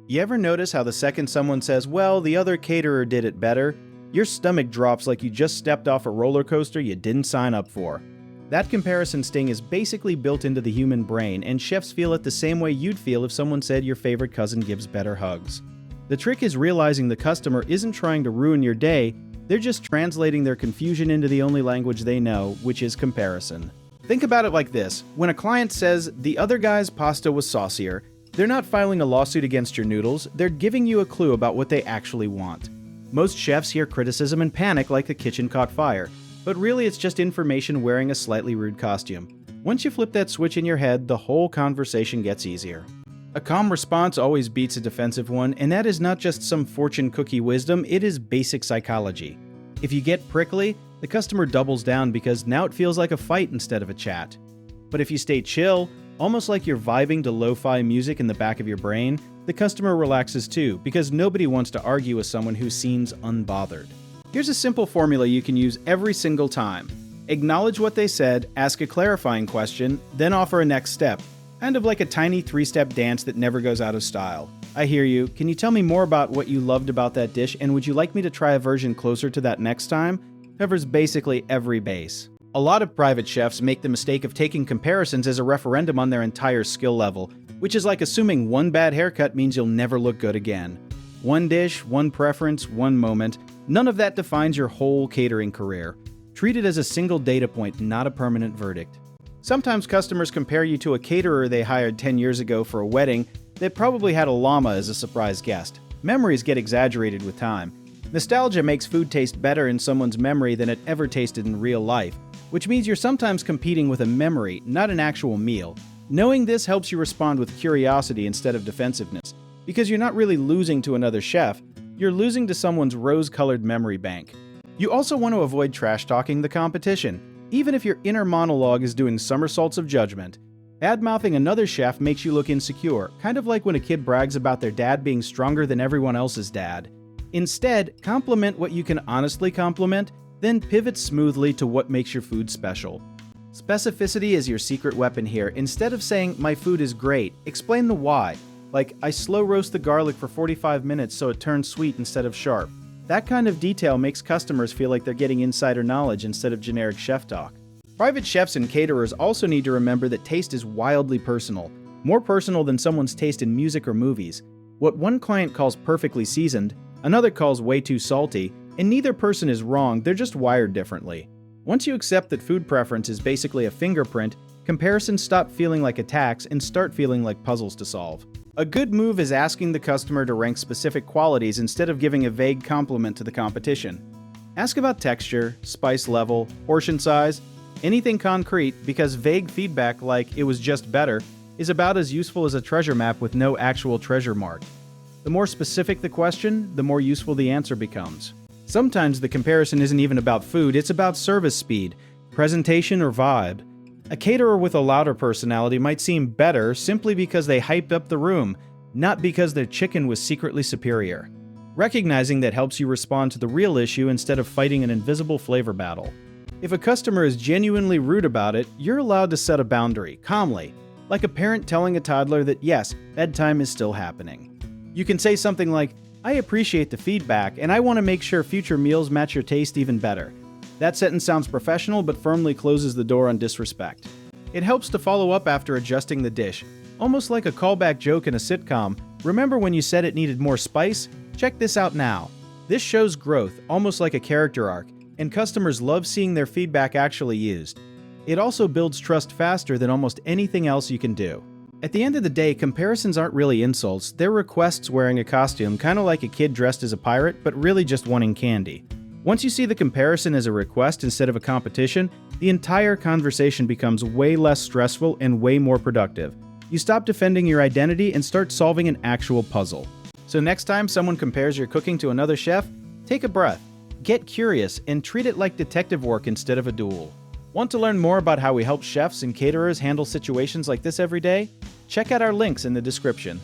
You ever notice how the second someone says, well, the other caterer did it better, your stomach drops like you just stepped off a roller coaster you didn't sign up for? That comparison sting is basically built into the human brain, and chefs feel it the same way you'd feel if someone said your favorite cousin gives better hugs. The trick is realizing the customer isn't trying to ruin your day, they're just translating their confusion into the only language they know, which is comparison. Think about it like this. When a client says, the other guy's pasta was saucier, they're not filing a lawsuit against your noodles, they're giving you a clue about what they actually want. Most chefs hear criticism and panic like the kitchen caught fire, but really it's just information wearing a slightly rude costume. Once you flip that switch in your head, the whole conversation gets easier. A calm response always beats a defensive one, and that is not just some fortune cookie wisdom, it is basic psychology. If you get prickly, the customer doubles down because now it feels like a fight instead of a chat. But if you stay chill, almost like you're vibing to lo-fi music in the back of your brain, the customer relaxes too, because nobody wants to argue with someone who seems unbothered. Here's a simple formula you can use every single time. Acknowledge what they said, ask a clarifying question, then offer a next step. Kind of like a tiny 3-step dance that never goes out of style. I hear you. Can you tell me more about what you loved about that dish, and would you like me to try a version closer to that next time? Covers basically every base. A lot of private chefs make the mistake of taking comparisons as a referendum on their entire skill level, which is like assuming one bad haircut means you'll never look good again. One dish, one preference, one moment. None of that defines your whole catering career. Treat it as a single data point, not a permanent verdict. Sometimes customers compare you to a caterer they hired 10 years ago for a wedding that probably had a llama as a surprise guest. Memories get exaggerated with time. Nostalgia makes food taste better in someone's memory than it ever tasted in real life, which means you're sometimes competing with a memory, not an actual meal. Knowing this helps you respond with curiosity instead of defensiveness, because you're not really losing to another chef, you're losing to someone's rose-colored memory bank. You also want to avoid trash-talking the competition. Even if your inner monologue is doing somersaults of judgment, bad-mouthing another chef makes you look insecure, kind of like when a kid brags about their dad being stronger than everyone else's dad. Instead, compliment what you can honestly compliment, then pivot smoothly to what makes your food special. Specificity is your secret weapon here. Instead of saying, my food is great, explain the why. Like, I slow roast the garlic for 45 minutes so it turns sweet instead of sharp. That kind of detail makes customers feel like they're getting insider knowledge instead of generic chef talk. Private chefs and caterers also need to remember that taste is wildly personal, more personal than someone's taste in music or movies. What one client calls perfectly seasoned, another calls way too salty, and neither person is wrong, they're just wired differently. Once you accept that food preference is basically a fingerprint, comparisons stop feeling like attacks and start feeling like puzzles to solve. A good move is asking the customer to rank specific qualities instead of giving a vague compliment to the competition. Ask about texture, spice level, portion size, anything concrete, because vague feedback like "it was just better" is about as useful as a treasure map with no actual treasure mark. The more specific the question, the more useful the answer becomes. Sometimes the comparison isn't even about food, it's about service speed, presentation, or vibe. A caterer with a louder personality might seem better simply because they hyped up the room, not because their chicken was secretly superior. Recognizing that helps you respond to the real issue instead of fighting an invisible flavor battle. If a customer is genuinely rude about it, you're allowed to set a boundary, calmly, like a parent telling a toddler that yes, bedtime is still happening. You can say something like, I appreciate the feedback, and I want to make sure future meals match your taste even better. That sentence sounds professional but firmly closes the door on disrespect. It helps to follow up after adjusting the dish. Almost like a callback joke in a sitcom, remember when you said it needed more spice? Check this out now. This shows growth, almost like a character arc, and customers love seeing their feedback actually used. It also builds trust faster than almost anything else you can do. At the end of the day, comparisons aren't really insults, they're requests wearing a costume, kind of like a kid dressed as a pirate, but really just wanting candy. Once you see the comparison as a request instead of a competition, the entire conversation becomes way less stressful and way more productive. You stop defending your identity and start solving an actual puzzle. So next time someone compares your cooking to another chef, take a breath, get curious, and treat it like detective work instead of a duel. Want to learn more about how we help chefs and caterers handle situations like this every day? Check out our links in the description.